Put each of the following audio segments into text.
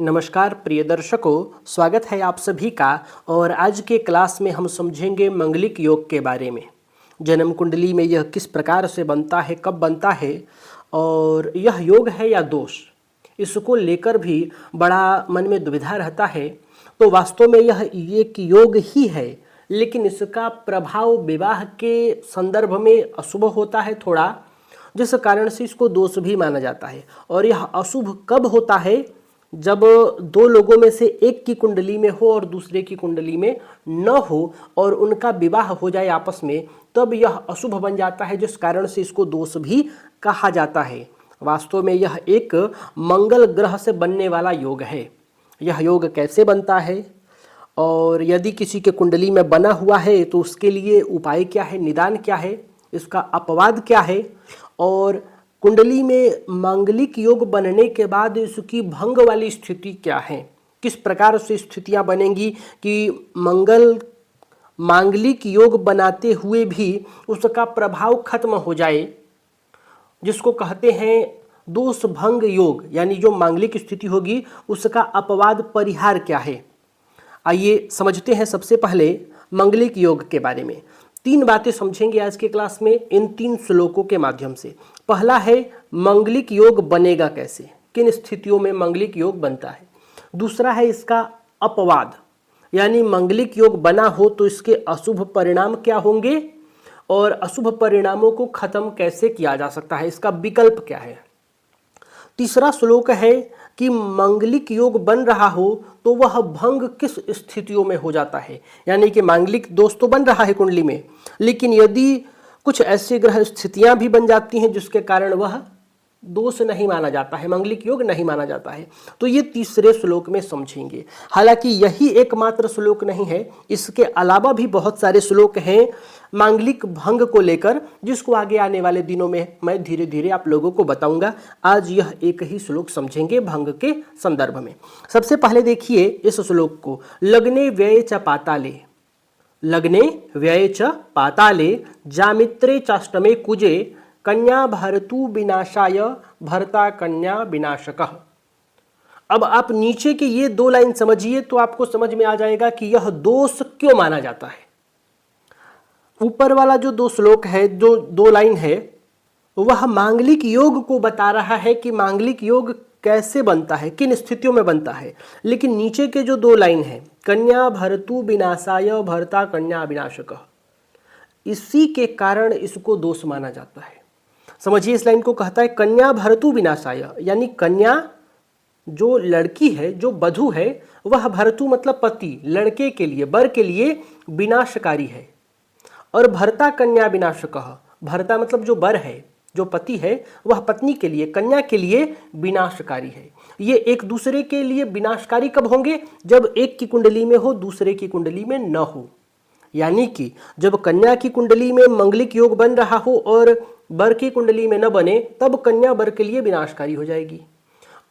नमस्कार प्रिय दर्शकों, स्वागत है आप सभी का। और आज के क्लास में हम समझेंगे मंगलिक योग के बारे में। जन्म कुंडली में यह किस प्रकार से बनता है, कब बनता है और यह योग है या दोष, इसको लेकर भी बड़ा मन में दुविधा रहता है। तो वास्तव में यह एक योग ही है, लेकिन इसका प्रभाव विवाह के संदर्भ में अशुभ होता है थोड़ा, जिस कारण से इसको दोष भी माना जाता है। और यह अशुभ कब होता है? जब दो लोगों में से एक की कुंडली में हो और दूसरे की कुंडली में न हो और उनका विवाह हो जाए आपस में, तब यह अशुभ बन जाता है, जिस कारण से इसको दोष भी कहा जाता है। वास्तव में यह एक मंगल ग्रह से बनने वाला योग है। यह योग कैसे बनता है और यदि किसी के कुंडली में बना हुआ है तो उसके लिए उपाय क्या है, निदान क्या है, इसका अपवाद क्या है, और कुंडली में मांगलिक योग बनने के बाद इसकी भंग वाली स्थिति क्या है, किस प्रकार से स्थितियां बनेंगी कि मंगल मांगलिक योग बनाते हुए भी उसका प्रभाव खत्म हो जाए, जिसको कहते हैं दोष भंग योग। यानी जो मांगलिक स्थिति होगी उसका अपवाद परिहार क्या है। आइए समझते हैं सबसे पहले मांगलिक योग के बारे में। तीन बातें समझेंगे आज के क्लास में इन तीन श्लोकों के माध्यम से। पहला है मांगलिक योग बनेगा कैसे, किन स्थितियों में मांगलिक योग बनता है। दूसरा है इसका अपवाद, यानी मांगलिक योग बना हो तो इसके अशुभ परिणाम क्या होंगे और अशुभ परिणामों को खत्म कैसे किया जा सकता है, इसका विकल्प क्या है। तीसरा श्लोक है कि मांगलिक योग बन रहा हो तो वह भंग किस स्थितियों में हो जाता है। यानी कि मांगलिक दोष तो बन रहा है कुंडली में, लेकिन यदि कुछ ऐसे ग्रह स्थितियां भी बन जाती हैं जिसके कारण वह दोष नहीं माना जाता है, मांगलिक योग नहीं माना जाता है, तो ये तीसरे श्लोक में समझेंगे। हालांकि यही एकमात्र श्लोक नहीं है, इसके अलावा भी बहुत सारे श्लोक हैं मांगलिक भंग को लेकर, जिसको आगे आने वाले दिनों में मैं धीरे धीरे आप लोगों को बताऊंगा। आज यह एक ही श्लोक समझेंगे भंग के संदर्भ में। सबसे पहले देखिए इस श्लोक को, लग्ने व्यये च पाताले, लग्ने व्यये च पाताले जामित्रे चाष्टमे कुजे कन्या भरतु विनाशाय भरता कन्या विनाशकः। अब आप नीचे के ये दो लाइन समझिए तो आपको समझ में आ जाएगा कि यह दोष क्यों माना जाता है। ऊपर वाला जो दो श्लोक है, जो दो लाइन है, वह मांगलिक योग को बता रहा है कि मांगलिक योग कैसे बनता है, किन स्थितियों में बनता है। लेकिन नीचे के जो दो लाइन है, कन्या भरतु विनाशाय भरता कन्या विनाशकः, इसी के कारण इसको दोष माना जाता है। समझिए इस लाइन को, कहता है कन्या भरतु विनाशाय, यानी कन्या जो लड़की है, जो वधू है, वह भरतु मतलब पति, लड़के के लिए, वर के लिए विनाशकारी है। और भरता कन्या विनाशकः, भरता मतलब जो वर है, जो पति है, वह पत्नी के लिए, कन्या के लिए विनाशकारी है। ये एक दूसरे के लिए विनाशकारी कब होंगे? जब एक की कुंडली में हो, दूसरे की कुंडली में न हो। यानी कि जब कन्या की कुंडली में मंगलिक योग बन रहा हो और वर की कुंडली में न बने, तब कन्या वर के लिए विनाशकारी हो जाएगी।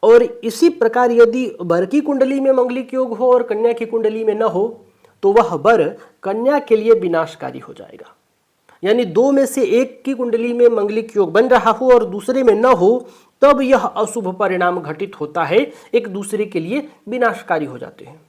और इसी प्रकार यदि वर की कुंडली में मंगलिक योग हो और कन्या की कुंडली में न हो, तो वह वर कन्या के लिए विनाशकारी हो जाएगा। यानी दो में से एक की कुंडली में मंगलिक योग बन रहा हो और दूसरे में न हो, तब यह अशुभ परिणाम घटित होता है, एक दूसरे के लिए विनाशकारी हो जाते हैं,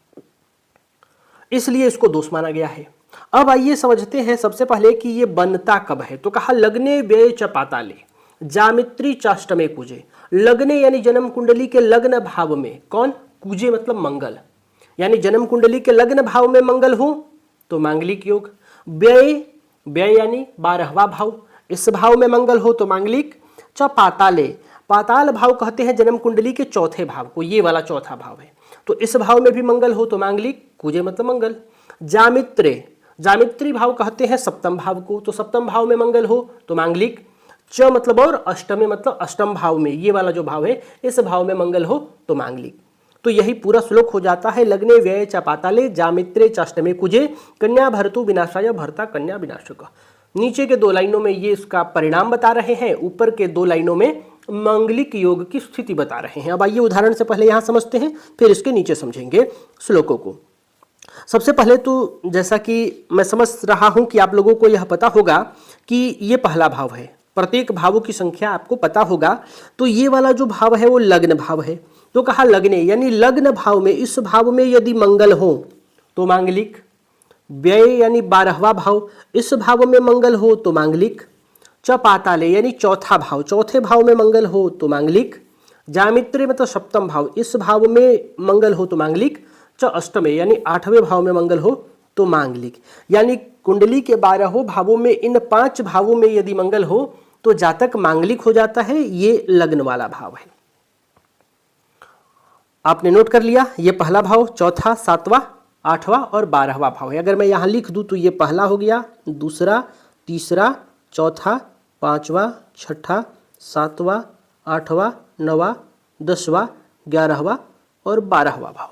इसलिए इसको दोष माना गया है। अब आइए समझते हैं सबसे पहले कि ये बनता कब है। तो कहा लग्ने व्यये च पाताले जामित्री चाष्टमे कुजे। लग्ने यानी जन्म कुंडली के लग्न भाव में, कौन? कुजे मतलब मंगल, यानी जन्म कुंडली के लग्न भाव में मंगल हो तो मांगलिक योग। व्यय, व्यय यानी 12वां भाव, इस भाव में मंगल हो तो मांगलिक। च पाताले, पाताल भाव कहते हैं जन्म कुंडली के चौथे भाव को, ये वाला चौथा भाव है, तो इस भाव में भी मंगल हो तो मांगलिक, कुजे मतलब मंगल। जामित्रे, जामित्री भाव कहते हैं सप्तम भाव को, तो सप्तम भाव में मंगल हो तो मांगलिक। च मतलब और अष्टमे मतलब अष्टम भाव में, ये वाला जो भाव है, इस भाव में मंगल हो तो मांगलिक। तो यही पूरा श्लोक हो जाता है, लग्ने व्यये च पाताले जामित्रे चाष्टमे कुजे कन्या भरतु विनाशाय भरता कन्या विनाशकः। नीचे के दो लाइनों में ये इसका परिणाम बता रहे हैं, ऊपर के दो लाइनों में मांगलिक योग की स्थिति बता रहे हैं। अब आइए उदाहरण से पहले यहाँ समझते हैं, फिर इसके नीचे समझेंगे श्लोकों को। सबसे पहले तो जैसा कि मैं समझ रहा हूं कि आप लोगों को यह पता होगा कि ये पहला भाव है, प्रत्येक भावों की संख्या आपको पता होगा। तो ये वाला जो भाव है वो लग्न भाव है। तो कहा लग्ने यानी लग्न भाव में, इस भाव में यदि मंगल हो तो मांगलिक। व्यय यानी 12वां भाव, इस भाव में मंगल हो तो मांगलिक। च पाताले यानी चौथा भाव, चौथे भाव में मंगल हो तो मांगलिक। जामित्रे मतलब सप्तम भाव, इस भाव में मंगल हो तो मांगलिक। च अष्टमे यानी 8वें भाव में मंगल हो तो मांगलिक। यानी कुंडली के 12 भावों में इन 5 भावों में यदि मंगल हो तो जातक मांगलिक हो जाता है। ये लग्न वाला भाव है। आपने नोट कर लिया, ये पहला भाव, चौथा, 7वां, 8वां और 12वां भाव है। अगर मैं यहाँ लिख दूँ तो ये पहला हो गया, दूसरा, तीसरा, चौथा, 5वां, 6ठा, 7वां, 8वां, 9वां, 10वां, 11वां और 12वां भाव।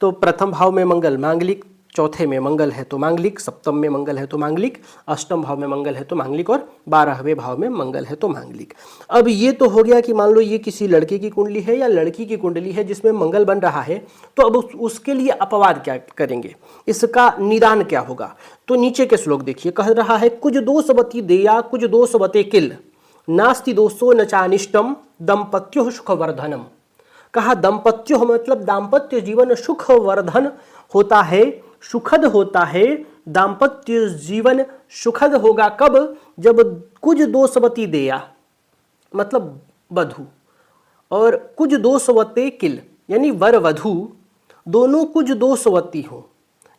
तो प्रथम भाव में मंगल मांगलिक, चौथे में मंगल है तो मांगलिक, सप्तम में मंगल है तो मांगलिक, अष्टम भाव में मंगल है तो मांगलिक और 12वें भाव में मंगल है तो मांगलिक। अब ये तो हो गया कि मान लो ये किसी लड़के की कुंडली है या लड़की की कुंडली है जिसमें मंगल बन रहा है, तो अब उसके लिए अपवाद क्या करेंगे, इसका निदान क्या होगा। तो नीचे के श्लोक देखिए, कह रहा है कुछ दोषवती देया कुछ दोषवते किल नास्ति दोषो न चानिष्टम दंपत्यो सुखवर्धनम। कहा दंपत्यो मतलब दाम्पत्य जीवन सुखवर्धन होता है, सुखद होता है। दाम्पत्य जीवन सुखद होगा कब, जब कुछ दोषवती देया मतलब वधू और कुछ दोषवते किल यानी वर वधू दोनों कुछ दोषवती हो,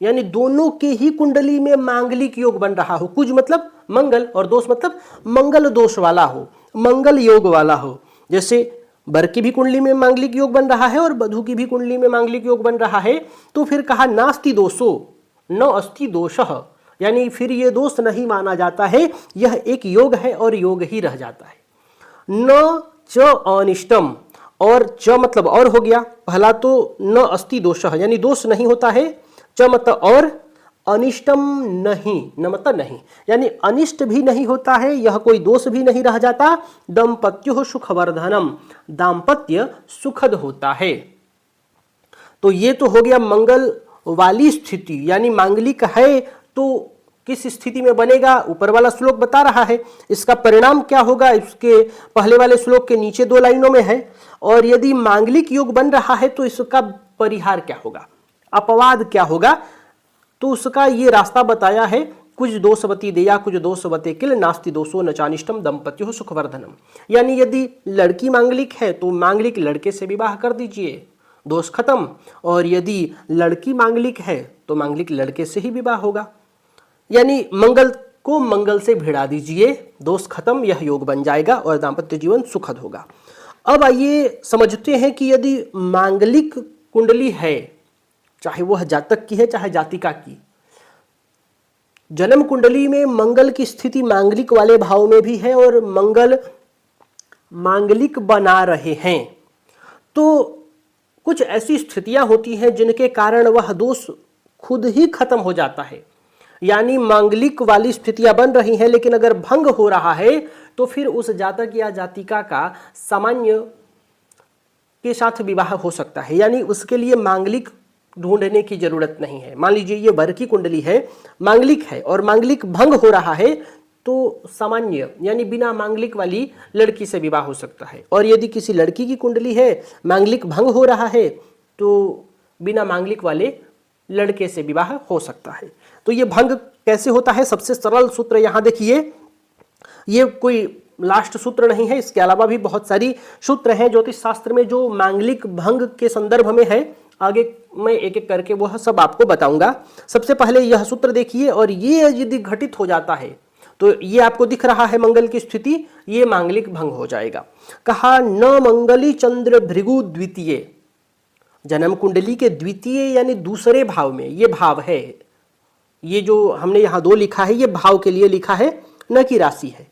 यानी दोनों के ही कुंडली में मांगलिक योग बन रहा हो। कुछ मतलब मंगल और दोष मतलब मंगल दोष वाला हो, मंगल योग वाला हो। जैसे वर की भी कुंडली में मांगलिक योग बन रहा है और वधू की भी कुंडली में मांगलिक योग बन रहा है। तो फिर कहा नास्ति दोषो न अस्ति दोषः, यानी फिर ये दोष नहीं माना जाता है, यह एक योग है और योग ही रह जाता है। न च अनिष्टम, और च मतलब और हो गया, पहला तो न अस्ति दोषः यानी दोष नहीं होता है, च मतलब और, अनिष्टम नहीं, न मतलब नहीं, यानी अनिष्ट भी नहीं होता है, यह कोई दोष भी नहीं रह जाता। दंपत्यो सुखवर्धनम, दाम्पत्य सुखद होता है। तो ये तो हो गया मंगल वाली स्थिति, यानी मांगलिक है तो किस स्थिति में बनेगा, ऊपर वाला श्लोक बता रहा है। इसका परिणाम क्या होगा, इसके पहले वाले श्लोक के नीचे 2 लाइनों में है। और यदि मांगलिक योग बन रहा है तो इसका परिहार क्या होगा, अपवाद क्या होगा, तो उसका ये रास्ता बताया है। कुछ दोषवती देया कुछ दोषवते किल नास्ति दोषो न चानिष्टम दंपत्यो सुखवर्धनम। यानी यदि लड़की मांगलिक है तो मांगलिक लड़के से विवाह कर दीजिए, दोष खत्म। और यदि लड़की मांगलिक है तो मांगलिक लड़के से ही विवाह होगा, यानी मंगल को मंगल से भिड़ा दीजिए, दोष खत्म, यह योग बन जाएगा और दाम्पत्य जीवन सुखद होगा। अब आइए समझते हैं कि यदि मांगलिक कुंडली है, चाहे वह जातक की है चाहे जातिका की, जन्म कुंडली में मंगल की स्थिति मांगलिक वाले भाव में भी है और मंगल मांगलिक बना रहे हैं, तो कुछ ऐसी स्थितियां होती हैं जिनके कारण वह दोष खुद ही खत्म हो जाता है। यानी मांगलिक वाली स्थितियां बन रही हैं, लेकिन अगर भंग हो रहा है तो फिर उस जातक या जातिका का सामान्य के साथ विवाह हो सकता है, यानी उसके लिए मांगलिक ढूंढने की जरूरत नहीं है। मान लीजिए ये वर की कुंडली है, मांगलिक है और मांगलिक भंग हो रहा है तो सामान्य यानी बिना मांगलिक वाली लड़की से विवाह हो सकता है। और यदि किसी लड़की की कुंडली है, मांगलिक भंग हो रहा है, तो बिना मांगलिक वाले लड़के से विवाह हो सकता है। तो ये भंग कैसे होता है, सबसे सरल सूत्र यहाँ देखिए, ये कोई लास्ट सूत्र नहीं है, इसके अलावा भी बहुत सारी सूत्र हैं ज्योतिष शास्त्र में जो मांगलिक भंग के संदर्भ में है। आगे मैं एक एक करके वह सब आपको बताऊंगा। सबसे पहले यह सूत्र देखिए, और ये यदि घटित हो जाता है तो ये आपको दिख रहा है मंगल की स्थिति, ये मांगलिक भंग हो जाएगा। कहा न मंगली चंद्र भृगु द्वितीय, जन्म कुंडली के द्वितीय यानी दूसरे भाव में ये भाव है। ये जो हमने यहाँ 2 लिखा है ये भाव के लिए लिखा है, न कि राशि है।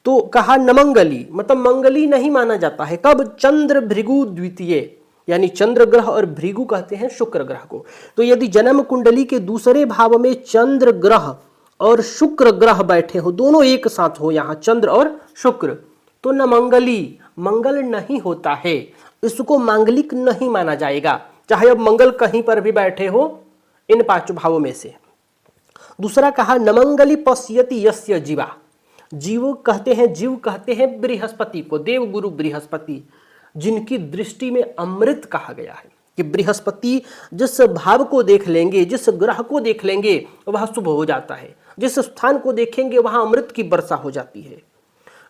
तो कहा न मंगली मतलब मंगली नहीं माना जाता है, कब, चंद्र भृगु द्वितीय, यानी चंद्र ग्रह और भृगु कहते हैं शुक्र ग्रह को। तो यदि जन्म कुंडली के दूसरे भाव में चंद्र ग्रह और शुक्र ग्रह बैठे हो, दोनों एक साथ हो, यहाँ चंद्र और शुक्र, तो न मंगली, मंगल नहीं होता है, इसको मांगलिक नहीं माना जाएगा, चाहे अब मंगल कहीं पर भी बैठे हो इन 5 भावों में से। दूसरा कहा न मंगली पश्यति यस्य जीवा, जीव कहते हैं बृहस्पति को, देवगुरु बृहस्पति, जिनकी दृष्टि में अमृत कहा गया है कि बृहस्पति जिस भाव को देख लेंगे, जिस ग्रह को देख लेंगे वह शुभ हो जाता है, जिस स्थान को देखेंगे वहां अमृत की वर्षा हो जाती है।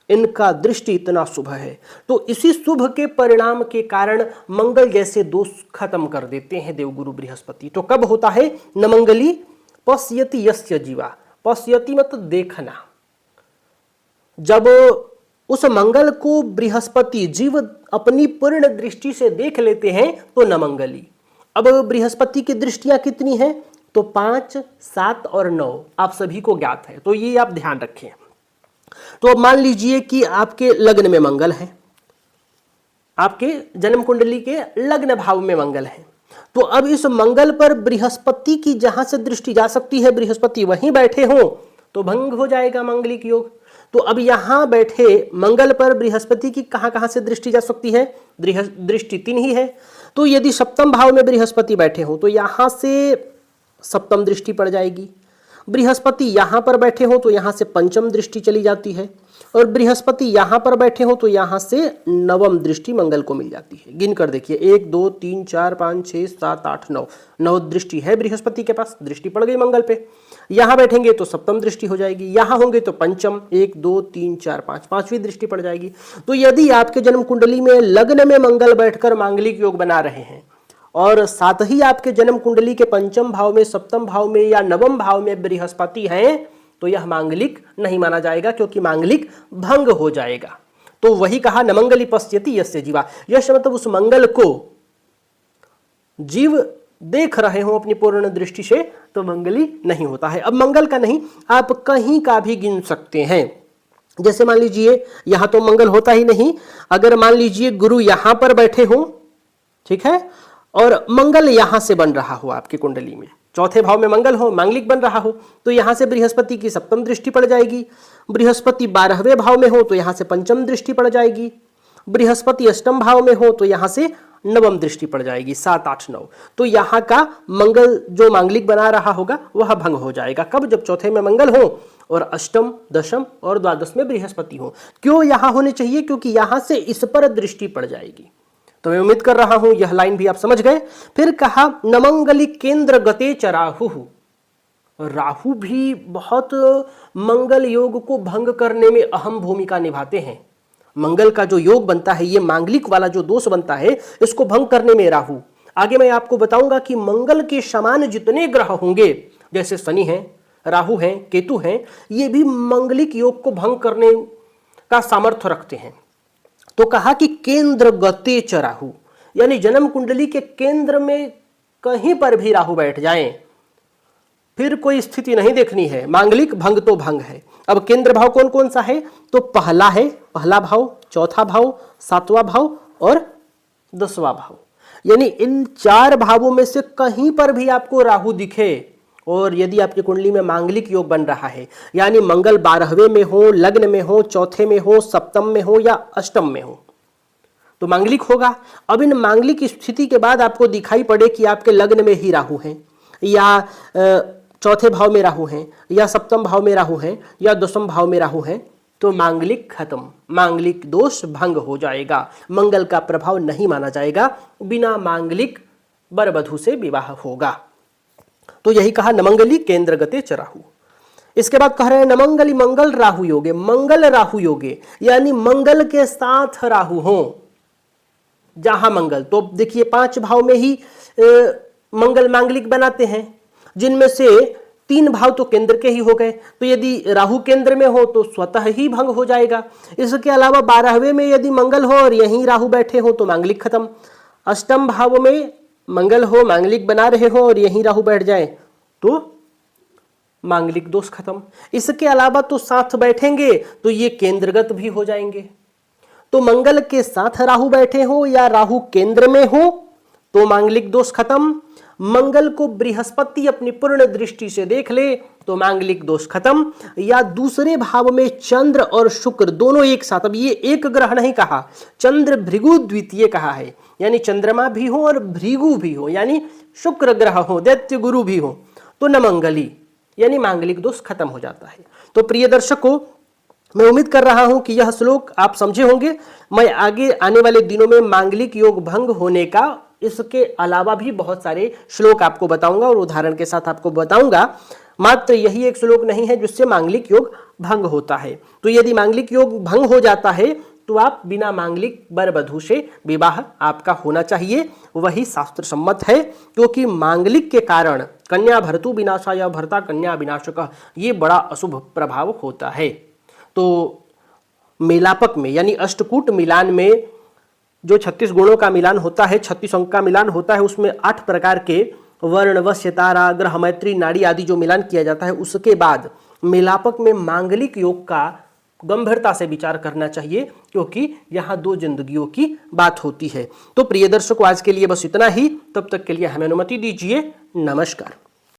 इनका दृष्टि इतना शुभ है, तो इसी शुभ के परिणाम के कारण मंगल जैसे दोष खत्म कर देते हैं देवगुरु बृहस्पति। तो कब होता है नमंगली? पश्यति यस्य जीवा, पश्यति मतलब देखना। जब उस मंगल को बृहस्पति जीव अपनी पूर्ण दृष्टि से देख लेते हैं तो नमंगली। अब बृहस्पति की दृष्टियां कितनी हैं? तो 5, 7 और 9 आप सभी को ज्ञात है, तो ये आप ध्यान रखें। तो अब मान लीजिए कि आपके लग्न में मंगल है, आपके जन्म कुंडली के लग्न भाव में मंगल है, तो अब इस मंगल पर बृहस्पति की जहां से दृष्टि जा सकती है, बृहस्पति वहीं बैठे हो तो भंग हो जाएगा मांगलिक योग। तो अब यहां बैठे मंगल पर बृहस्पति की कहां कहां से दृष्टि जा सकती है? दृष्टि 3 ही है। तो यदि सप्तम भाव में बृहस्पति बैठे हो तो यहां से सप्तम दृष्टि पड़ जाएगी। बृहस्पति यहां पर बैठे हो तो यहां से पंचम दृष्टि चली जाती है, और बृहस्पति यहां पर बैठे हो तो यहां से नवम दृष्टि मंगल को मिल जाती है। गिन कर देखिए, 1 2 3 4 5 6 7 8 9, 9 दृष्टि है बृहस्पति के पास, दृष्टि पड़ गई मंगल पे। यहां बैठेंगे तो सप्तम दृष्टि हो जाएगी, यहां होंगे तो पंचम, 1 2 3 4 5, पांचवी दृष्टि पड़ जाएगी। तो यदि आपके जन्म कुंडली में लग्न में मंगल बैठकर मांगलिक योग बना रहे हैं और साथ ही आपके जन्म कुंडली के पंचम भाव में, सप्तम भाव में या नवम भाव में बृहस्पति हैं, तो यह मांगलिक नहीं माना जाएगा, क्योंकि मांगलिक भंग हो जाएगा। तो वही कहा नमंगली पश्यति यस्य जीवा। यश मतलब उस मंगल को जीव देख रहे हो अपनी पूर्ण दृष्टि से तो मंगली नहीं होता है। अब मंगल का नहीं, आप कहीं का भी गिन सकते हैं। जैसे मान लीजिए यहां तो मंगल होता ही नहीं, अगर मान लीजिए गुरु यहां पर बैठे हो, ठीक है, और मंगल यहां से बन रहा हो आपकी कुंडली में, चौथे भाव में मंगल हो, मांगलिक बन रहा हो, तो यहां से बृहस्पति की सप्तम दृष्टि पड़ जाएगी। बृहस्पति 12वें भाव में हो तो यहां से पंचम दृष्टि पड़ जाएगी। बृहस्पति अष्टम भाव में हो तो यहां से नवम दृष्टि पड़ जाएगी, 7 8 9। तो यहां का मंगल जो मांगलिक बना रहा होगा वह भंग हो जाएगा। कब? जब चौथे में मंगल हो और अष्टम, दशम और द्वादश में बृहस्पति हो। क्यों यहां होने चाहिए? क्योंकि यहां से इस पर दृष्टि पड़ जाएगी। तो मैं उम्मीद कर रहा हूं यह लाइन भी आप समझ गए। फिर कहा नमंगली केंद्र गते च राहु। राहु भी बहुत मंगल योग को भंग करने में अहम भूमिका निभाते हैं। मंगल का जो योग बनता है, ये मांगलिक वाला जो दोष बनता है, इसको भंग करने में राहु। आगे मैं आपको बताऊंगा कि मंगल के समान जितने ग्रह होंगे, जैसे शनि हैं, राहु हैं, केतु हैं, ये भी मंगलिक योग को भंग करने का सामर्थ्य रखते हैं। तो कहा कि केंद्र गते च राहु, यानी जन्म कुंडली के केंद्र में कहीं पर भी राहु बैठ जाएं, फिर कोई स्थिति नहीं देखनी है, मांगलिक भंग तो भंग है। अब केंद्र भाव कौन कौन सा है? तो पहला है, पहला भाव, चौथा भाव, 7वां भाव और 10वां भाव। यानी इन 4 भावों में से कहीं पर भी आपको राहु दिखे, और यदि आपकी कुंडली में मांगलिक योग बन रहा है, यानी मंगल 12वें में हो, लग्न में हो, चौथे में हो, सप्तम में हो या अष्टम में हो, तो मांगलिक होगा। अब इन मांगलिक स्थिति के बाद आपको दिखाई पड़े कि आपके लग्न में ही राहु हैं, या चौथे भाव में राहु हैं, या सप्तम भाव में राहु हैं, या दशम भाव में राहु हैं, तो मांगलिक खत्म, मांगलिक दोष भंग हो जाएगा। मंगल का प्रभाव नहीं माना जाएगा, बिना मांगलिक वर वधू से विवाह होगा। तो यही कहा नमंगली केंद्र गते च राहु। इसके बाद कह रहे हैं नमंगली मंगल राहु योगे। मंगल राहु योगे यानी मंगल के साथ राहु हो, जहां मंगल, तो देखिए 5 भाव में ही मंगल मांगलिक बनाते हैं, जिनमें से 3 भाव तो केंद्र के ही हो गए। तो यदि राहु केंद्र में हो तो स्वतः ही भंग हो जाएगा। इसके अलावा 12वें में यदि मंगल हो और यहीं राहु बैठे हो तो मांगलिक खत्म। अष्टम भाव में मंगल हो, मांगलिक बना रहे हो और यहीं राहु बैठ जाए तो मांगलिक दोष खत्म। इसके अलावा तो साथ बैठेंगे तो ये केंद्रगत भी हो जाएंगे। तो मंगल के साथ राहु बैठे हो या राहु केंद्र में हो तो मांगलिक दोष खत्म। मंगल को बृहस्पति अपनी पूर्ण दृष्टि से देख ले तो मांगलिक दोष खत्म। या दूसरे भाव में चंद्र और शुक्र दोनों एक साथ, अब ये एक ग्रह नहीं कहा, चंद्र भृगु द्वितीय कहा है, यानी चंद्रमा भी हो और भृगु भी हो, यानी शुक्र ग्रह हो, दैत्य गुरु भी हो, तो न मंगली, यानी मांगलिक दोष खत्म हो जाता है। तो प्रिय दर्शकों, मैं उम्मीद कर रहा हूं कि यह श्लोक आप समझे होंगे। मैं आगे आने वाले दिनों में मांगलिक योग भंग होने का इसके अलावा भी बहुत सारे श्लोक आपको बताऊंगा और उदाहरण के साथ आपको बताऊंगा। मात्र यही एक श्लोक नहीं है जिससे मांगलिक योग भंग होता है। तो यदि मांगलिक योग भंग हो जाता है तो आप बिना मांगलिक वर वधू से विवाह आपका होना चाहिए, वही शास्त्र सम्मत है। क्योंकि मांगलिक के कारण कन्या भर्तु विनाशाय भर्ता कन्या विनाशक, ये बड़ा अशुभ प्रभाव होता है। तो मेलापक में यानी अष्टकूट मिलान में जो 36 गुणों का मिलान होता है, 36 अंक का मिलान होता है, उसमें 8 प्रकार के वर्ण वश्य तारा ग्रह मैत्री नाड़ी आदि जो मिलान किया जाता है, उसके बाद मेलापक में मांगलिक योग का गंभीरता से विचार करना चाहिए, क्योंकि यहाँ 2 जिंदगियों की बात होती है। तो प्रिय दर्शकों, आज के लिए बस इतना ही। तब तक के लिए हमें अनुमति दीजिए। नमस्कार।